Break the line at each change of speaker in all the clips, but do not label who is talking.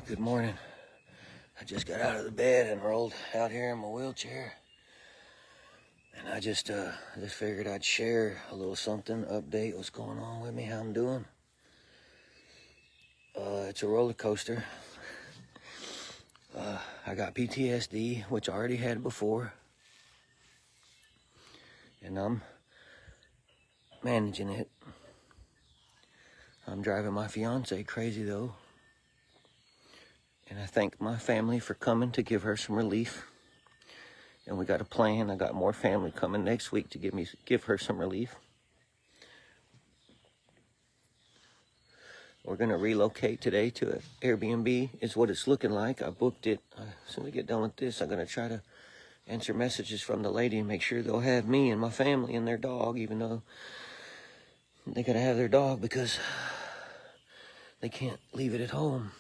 Good morning. I just got out of the bed and rolled out here in my wheelchair. And I just figured I'd share a little something, update what's going on with me, how I'm doing. It's a roller coaster. I got PTSD, which I already had before. And I'm managing it. I'm driving my fiance crazy though. And I thank my family for coming to give her some relief. And we got a plan. I got more family coming next week to give her some relief. We're going to relocate today to an Airbnb is what it's looking like. I booked it. As soon as we get done with this, I'm going to try to answer messages from the lady and make sure they'll have me and my family and their dog, even though they got to have their dog because they can't leave it at home.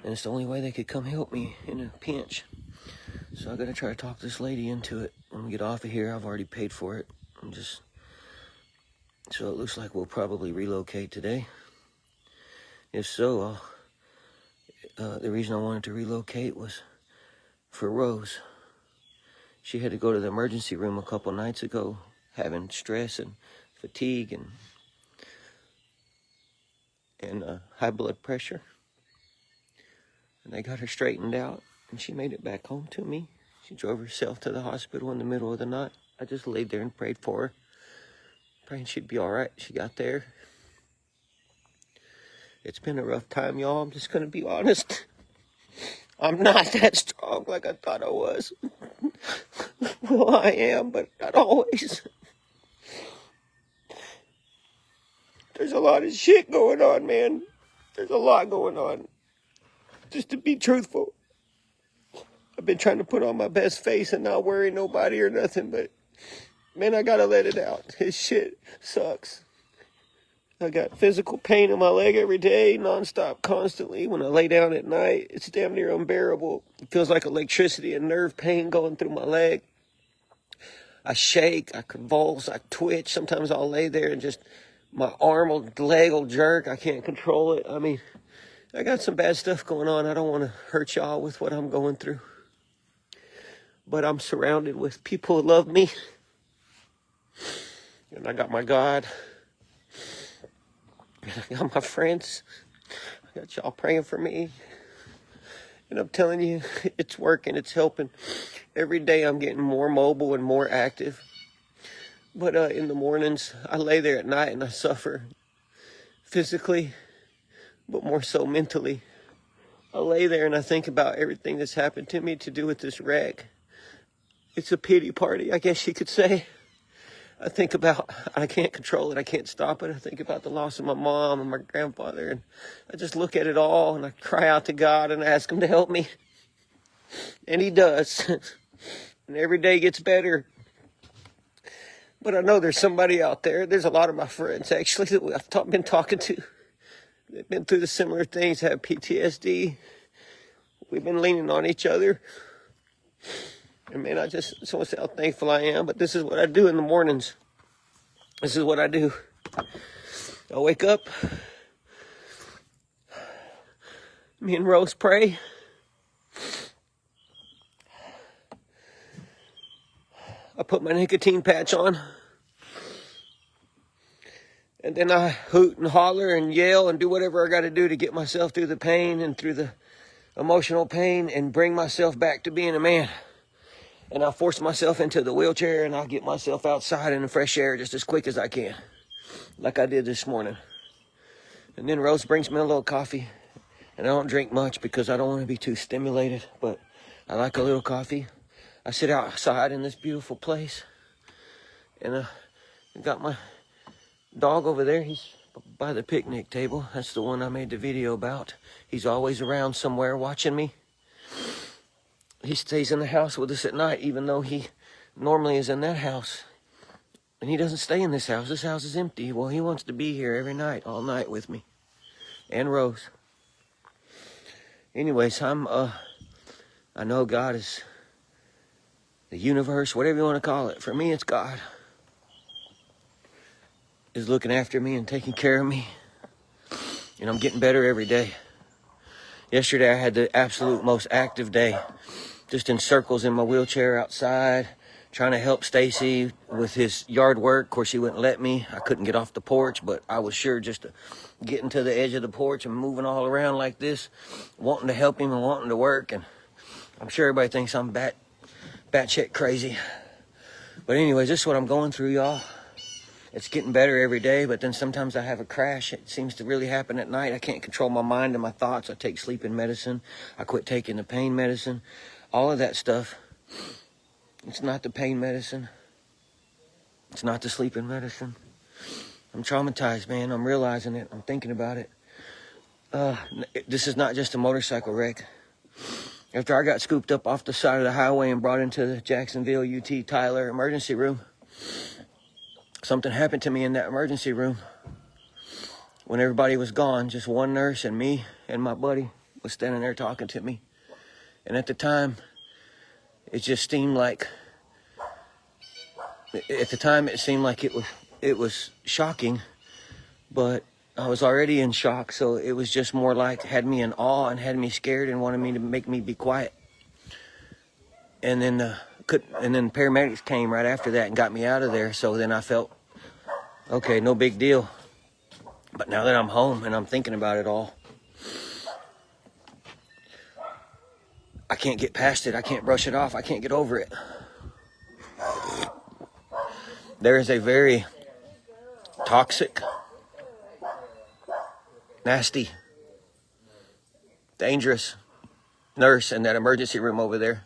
And it's the only way they could come help me in a pinch. So I got to try to talk this lady into it. When we get off of here, I've already paid for it. So it looks like we'll probably relocate today. If so, the reason I wanted to relocate was for Rose. She had to go to the emergency room a couple nights ago, having stress and fatigue and high blood pressure. And they got her straightened out, and she made it back home to me. She drove herself to the hospital in the middle of the night. I just laid there and prayed for her, praying she'd be all right. She got there. It's been a rough time, y'all. I'm just going to be honest. I'm not that strong like I thought I was. Well, I am, but not always. There's a lot of shit going on, man. There's a lot going on. Just to be truthful. I've been trying to put on my best face and not worry nobody or nothing, but man, I gotta let it out. His shit sucks. I got physical pain in my leg every day, nonstop, constantly. When I lay down at night, it's damn near unbearable. It feels like electricity and nerve pain going through my leg. I shake, I convulse, I twitch. Sometimes I'll lay there and just my leg will jerk. I can't control it. I mean, I got some bad stuff going on. I don't want to hurt y'all with what I'm going through. But I'm surrounded with people who love me. And I got my God. And I got my friends. I got y'all praying for me. And I'm telling you, it's working. It's helping. Every day I'm getting more mobile and more active. But in the mornings, I lay there at night and I suffer physically, but more so mentally. I lay there and I think about everything that's happened to me to do with this wreck. It's a pity party, I guess you could say. I think about, I can't control it, I can't stop it. I think about the loss of my mom and my grandfather, and I just look at it all and I cry out to God and ask him to help me. And he does. And every day gets better. But I know there's somebody out there, there's a lot of my friends actually that I've been talking to. They've been through the similar things, have PTSD. We've been leaning on each other. And man, I just want to say how thankful I am. But this is what I do in the mornings. This is what I do. I wake up. Me and Rose pray. I put my nicotine patch on. And then I hoot and holler and yell and do whatever I got to do to get myself through the pain and through the emotional pain and bring myself back to being a man. And I'll force myself into the wheelchair and I'll get myself outside in the fresh air just as quick as I can. Like I did this morning. And then Rose brings me a little coffee. And I don't drink much because I don't want to be too stimulated. But I like a little coffee. I sit outside in this beautiful place. And I got my dog over there. He's by the picnic table. That's the one I made the video about. He's always around somewhere watching me. He stays in the house with us at night, even though he normally is in that house. And he doesn't stay in this house. This house is empty. Well, he wants to be here every night, all night with me. And Rose. Anyways, I know God is the universe, whatever you want to call it. For me, it's God. Is looking after me and taking care of me. And I'm getting better every day. Yesterday I had the absolute most active day, just in circles in my wheelchair outside, trying to help Stacy with his yard work. Of course, he wouldn't let me. I couldn't get off the porch, but I was sure just to getting to the edge of the porch and moving all around like this, wanting to help him and wanting to work. And I'm sure everybody thinks I'm batshit crazy. But anyways, this is what I'm going through, y'all. It's getting better every day, but then sometimes I have a crash. It seems to really happen at night. I can't control my mind and my thoughts. I take sleeping medicine. I quit taking the pain medicine. All of that stuff. It's not the pain medicine. It's not the sleeping medicine. I'm traumatized, man. I'm realizing it. I'm thinking about it. This is not just a motorcycle wreck. After I got scooped up off the side of the highway and brought into the Jacksonville UT Tyler emergency room, something happened to me in that emergency room. When everybody was gone, just one nurse and me and my buddy was standing there talking to me. And at the time, it just seemed like, it was shocking, but I was already in shock, so it was just more like, had me in awe and had me scared and wanted me to make me be quiet. And then paramedics came right after that and got me out of there. So then I felt, okay, no big deal. But now that I'm home and I'm thinking about it all, I can't get past it. I can't brush it off. I can't get over it. There is a very toxic, nasty, dangerous nurse in that emergency room over there.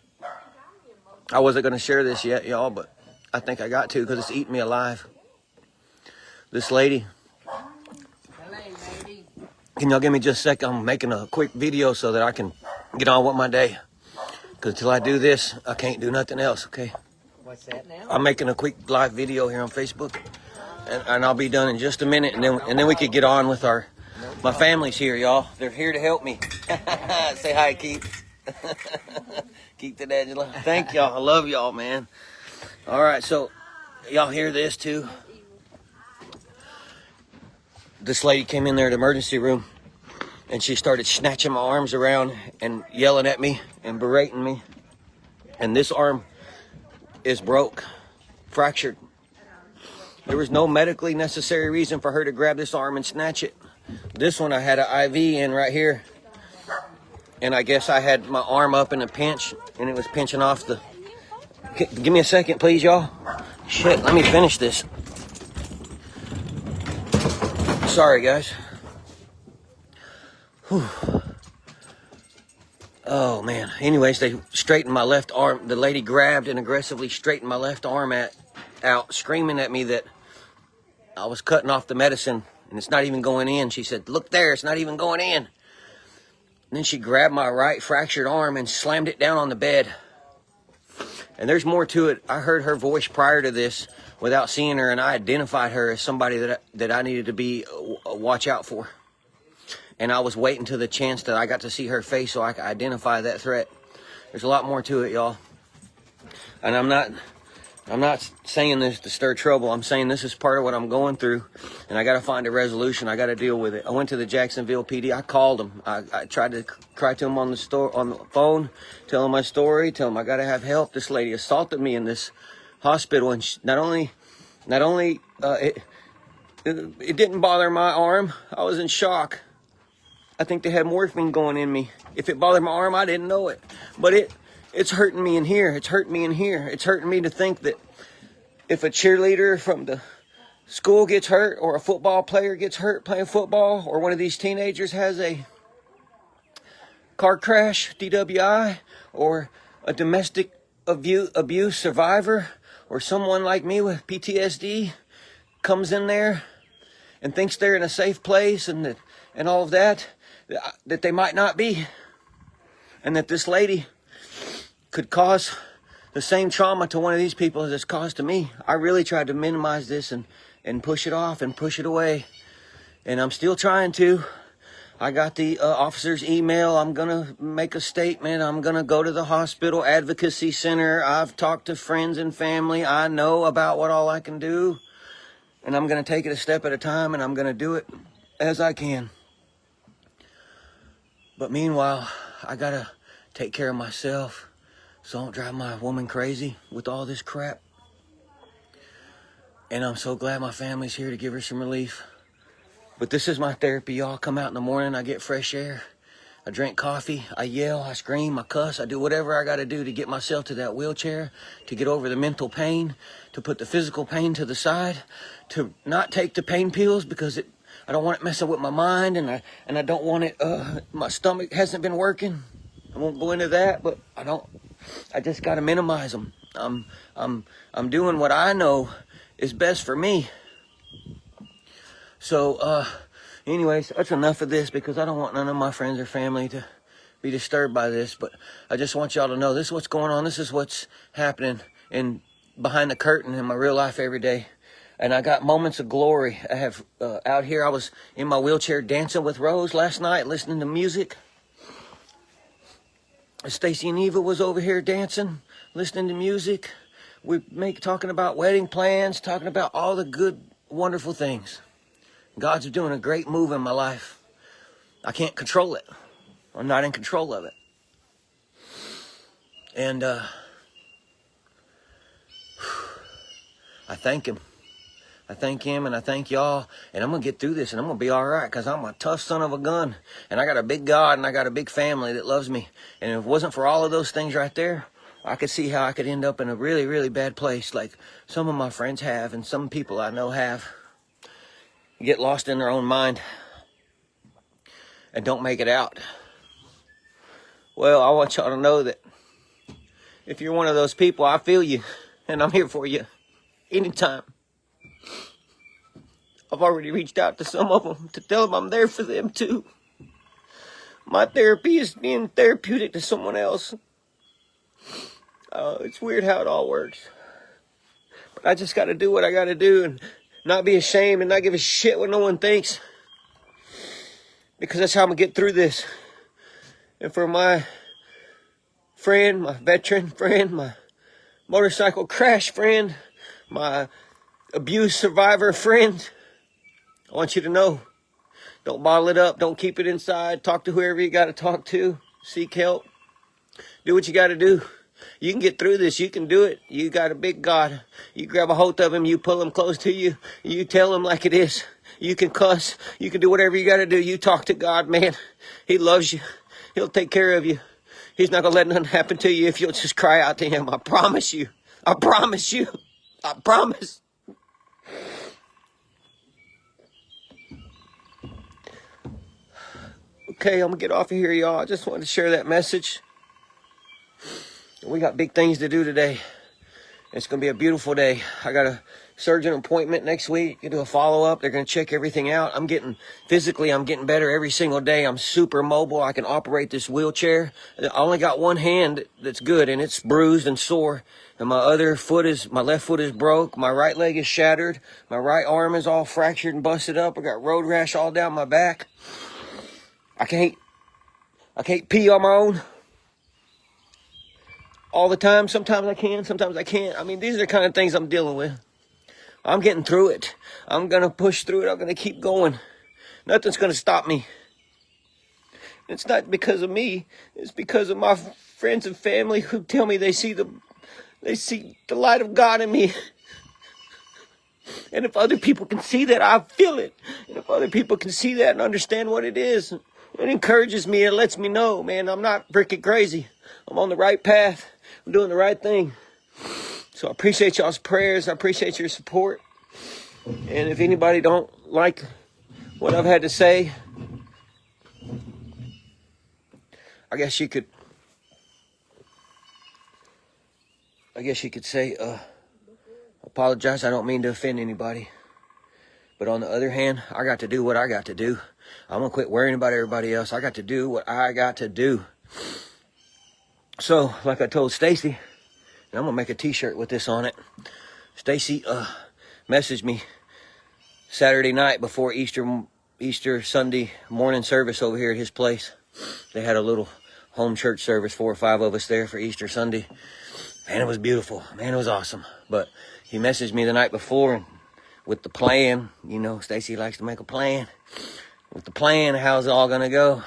I wasn't going to share this yet, y'all, but I think I got to because it's eating me alive. This lady. Can y'all give me just a sec? I'm making a quick video so that I can get on with my day. Because until I do this, I can't do nothing else, okay?
What's that now?
I'm making a quick live video here on Facebook. And I'll be done in just a minute. And then we could get on with my family's here, y'all. They're here to help me. Say hi, Keith. Keith and Angela. Thank y'all. I love y'all, man. All right, so y'all hear this too? This lady came in there at the emergency room and she started snatching my arms around and yelling at me and berating me. And this arm is broke, fractured. There was no medically necessary reason for her to grab this arm and snatch it. This one I had an IV in right here. And I guess I had my arm up in a pinch, and it was pinching off the... Give me a second, please, y'all. Shit, let me finish this. Sorry, guys. Whew. Oh, man. Anyways, they straightened my left arm. The lady grabbed and aggressively straightened my left arm out, screaming at me that I was cutting off the medicine, and it's not even going in. She said, look there, it's not even going in. And then she grabbed my right fractured arm and slammed it down on the bed. And there's more to it. I heard her voice prior to this without seeing her, and I identified her as somebody that I needed to be watch out for. And I was waiting to the chance that I got to see her face so I could identify that threat. There's a lot more to it, y'all. And I'm not saying this to stir trouble. I'm saying this is part of what I'm going through, and I got to find a resolution. I got to deal with it. I went to the Jacksonville PD. I called them. I tried to cry to them on the phone, tell them my story, tell them I got to have help. This lady assaulted me in this hospital, and not only it didn't bother my arm. I was in shock. I think they had morphine going in me. If it bothered my arm, I didn't know it, but it's hurting me in here. It's hurting me in here. It's hurting me to think that if a cheerleader from the school gets hurt, or a football player gets hurt playing football, or one of these teenagers has a car crash, DWI, or a domestic abuse survivor, or someone like me with PTSD comes in there and thinks they're in a safe place and all of that they might not be. And that this lady could cause the same trauma to one of these people as it's caused to me. I really tried to minimize this and push it off and push it away. And I'm still trying to. I got the officer's email. I'm going to make a statement. I'm going to go to the hospital advocacy center. I've talked to friends and family. I know about what all I can do. And I'm going to take it a step at a time, and I'm going to do it as I can. But meanwhile, I gotta take care of myself so I don't drive my woman crazy with all this crap. And I'm so glad my family's here to give her some relief. But this is my therapy, y'all. Come out in the morning, I get fresh air. I drink coffee, I yell, I scream, I cuss, I do whatever I gotta do to get myself to that wheelchair, to get over the mental pain, to put the physical pain to the side, to not take the pain pills because I don't want it messing with my mind, and I don't want it, my stomach hasn't been working. I won't go into that, but I just gotta minimize them. I'm doing what I know is best for me. So, anyways, that's enough of this because I don't want none of my friends or family to be disturbed by this. But I just want y'all to know this is what's going on. This is what's happening behind the curtain in my real life every day. And I got moments of glory. I have out here. I was in my wheelchair dancing with Rose last night, listening to music. Stacy and Eva was over here dancing, listening to music. Talking about wedding plans, talking about all the good, wonderful things. God's doing a great move in my life. I can't control it. I'm not in control of it. And I thank him. I thank him and I thank y'all. And I'm going to get through this and I'm going to be all right because I'm a tough son of a gun. And I got a big God and I got a big family that loves me. And if it wasn't for all of those things right there, I could see how I could end up in a really, really bad place like some of my friends have and some people I know have. Get lost in their own mind and don't make it out. Well, I want y'all to know that if you're one of those people, I feel you and I'm here for you anytime. I've already reached out to some of them to tell them I'm there for them too. My therapy is being therapeutic to someone else. It's weird how it all works. But I just got to do what I got to do and not be ashamed and not give a shit what no one thinks. Because that's how I'm going to get through this. And for my friend, my veteran friend, my motorcycle crash friend, my abuse survivor friend, I want you to know, don't bottle it up. Don't keep it inside. Talk to whoever you got to talk to. Seek help. Do what you got to do. You can get through this. You can do it. You got a big God. You grab a hold of him. You pull him close to you. You tell him like it is. You can cuss. You can do whatever you got to do. You talk to God, man. He loves you. He'll take care of you. He's not going to let nothing happen to you if you'll just cry out to him. I promise you. I promise you. I promise. Okay, I'm going to get off of here, y'all. I just wanted to share that message. We got big things to do today. It's going to be a beautiful day. I got a surgeon appointment next week. You do a follow-up. They're going to check everything out. I'm getting better every single day. I'm super mobile. I can operate this wheelchair. I only got one hand that's good, and it's bruised and sore. And my left foot is broke. My right leg is shattered. My right arm is all fractured and busted up. I got road rash all down my back. I can't pee on my own all the time. Sometimes I can, sometimes I can't. I mean, these are the kind of things I'm dealing with. I'm getting through it. I'm going to push through it. I'm going to keep going. Nothing's going to stop me. It's not because of me. It's because of my friends and family who tell me they see the light of God in me. And if other people can see that, I feel it. And if other people can see that and understand what it is, it encourages me. It lets me know, man, I'm not freaking crazy. I'm on the right path. I'm doing the right thing. So I appreciate y'all's prayers. I appreciate your support. And if anybody don't like what I've had to say, I guess you could say, apologize. I don't mean to offend anybody. But on the other hand, I got to do what I got to do. I'm going to quit worrying about everybody else. I got to do what I got to do. So, like I told Stacy, and I'm going to make a t-shirt with this on it. Stacy messaged me Saturday night before Easter Sunday morning service over here at his place. They had a little home church service, 4 or 5 of us there for Easter Sunday. Man, it was beautiful. Man, it was awesome. But he messaged me the night before and with the plan. You know, Stacy likes to make a plan. With the plan, how's it all going to go?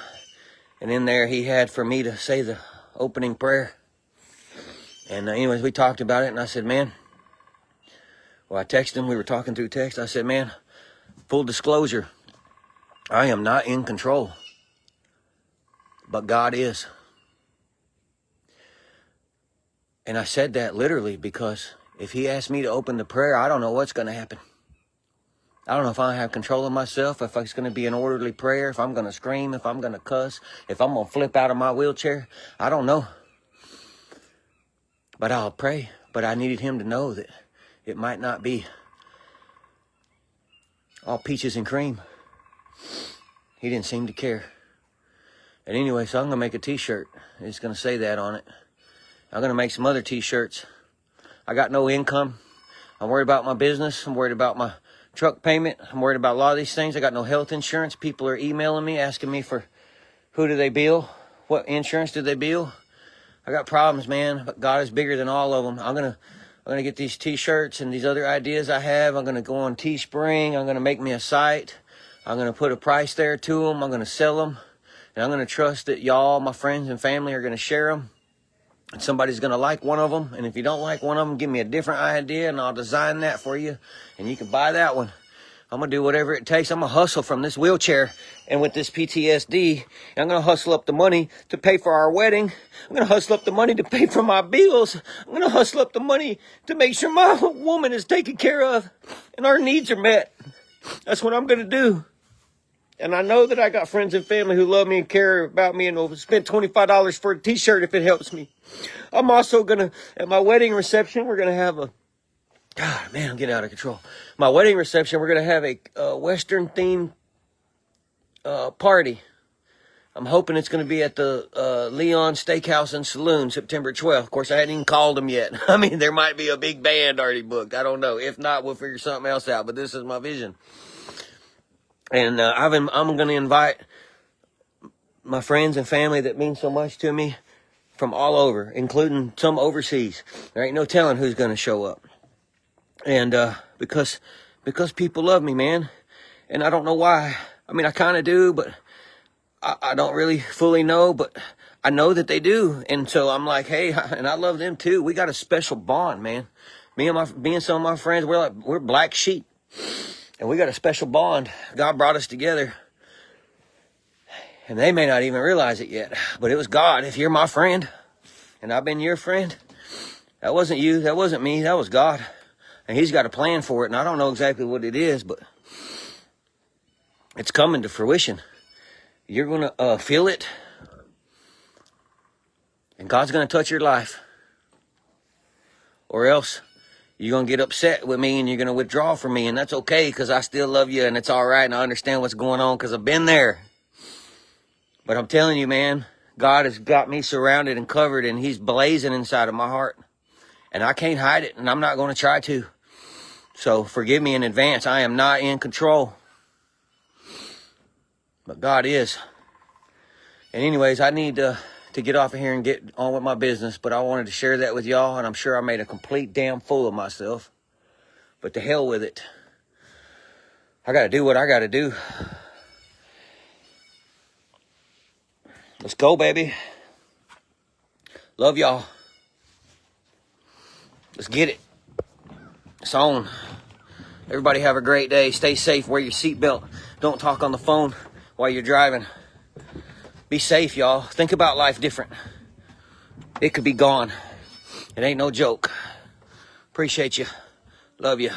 And in there, he had for me to say the opening prayer. And anyways, we talked about it, and I said, man, well, I texted him. We were talking through text. I said, man, full disclosure, I am not in control, but God is. And I said that literally because if he asked me to open the prayer, I don't know what's going to happen. I don't know if I have control of myself, if it's going to be an orderly prayer, if I'm going to scream, if I'm going to cuss, if I'm going to flip out of my wheelchair. I don't know. But I'll pray. But I needed him to know that it might not be all peaches and cream. He didn't seem to care. And anyway, so I'm going to make a t-shirt. It's going to say that on it. I'm going to make some other t-shirts. I got no income. I'm worried about my business. I'm worried about my truck payment. I'm worried about a lot of these things. I got no health insurance. People are emailing me, asking me for who do they bill? What insurance do they bill? I got problems, man, but God is bigger than all of them. I'm gonna get these t-shirts and these other ideas I have. I'm gonna go on Teespring. I'm gonna make me a site. I'm gonna put a price there to them. I'm gonna sell them. And I'm gonna trust that y'all, my friends and family, are gonna share them. And somebody's going to like one of them. And if you don't like one of them, give me a different idea and I'll design that for you. And you can buy that one. I'm going to do whatever it takes. I'm going to hustle from this wheelchair and with this PTSD. And I'm going to hustle up the money to pay for our wedding. I'm going to hustle up the money to pay for my bills. I'm going to hustle up the money to make sure my woman is taken care of and our needs are met. That's what I'm going to do. And I know that I got friends and family who love me and care about me and will spend $25 for a t-shirt if it helps me. I'm also going to, at my wedding reception, we're going to have God, man, I'm getting out of control. My wedding reception, we're going to have a Western themed party. I'm hoping it's going to be at the Leon Steakhouse and Saloon, September 12th. Of course, I hadn't even called them yet. I mean, there might be a big band already booked. I don't know. If not, we'll figure something else out. But this is my vision. And I'm going to invite my friends and family that mean so much to me from all over, including some overseas. There ain't no telling who's going to show up. And because people love me, man. And I don't know why. I mean, I kind of do, but I don't really fully know. But I know that they do. And so I'm like, hey, and I love them too. We got a special bond, man. Me and some of my friends, we're black sheep. And we got a special bond. God brought us together. And they may not even realize it yet. But it was God. If you're my friend, and I've been your friend, that wasn't you. That wasn't me. That was God. And he's got a plan for it. And I don't know exactly what it is, but it's coming to fruition. You're going to feel it. And God's going to touch your life. Or else you're going to get upset with me and you're going to withdraw from me. And that's okay because I still love you and it's all right. And I understand what's going on because I've been there. But I'm telling you, man, God has got me surrounded and covered and he's blazing inside of my heart. And I can't hide it and I'm not going to try to. So forgive me in advance. I am not in control. But God is. And anyways, I need to get off of here and get on with my business. But I wanted to share that with y'all. And I'm sure I made a complete damn fool of myself. But to hell with it. I got to do what I got to do. Let's go, baby. Love y'all. Let's get it. It's on. Everybody have a great day. Stay safe. Wear your seatbelt. Don't talk on the phone while you're driving. Be safe, y'all. Think about life different. It could be gone. It ain't no joke. Appreciate you. Love you.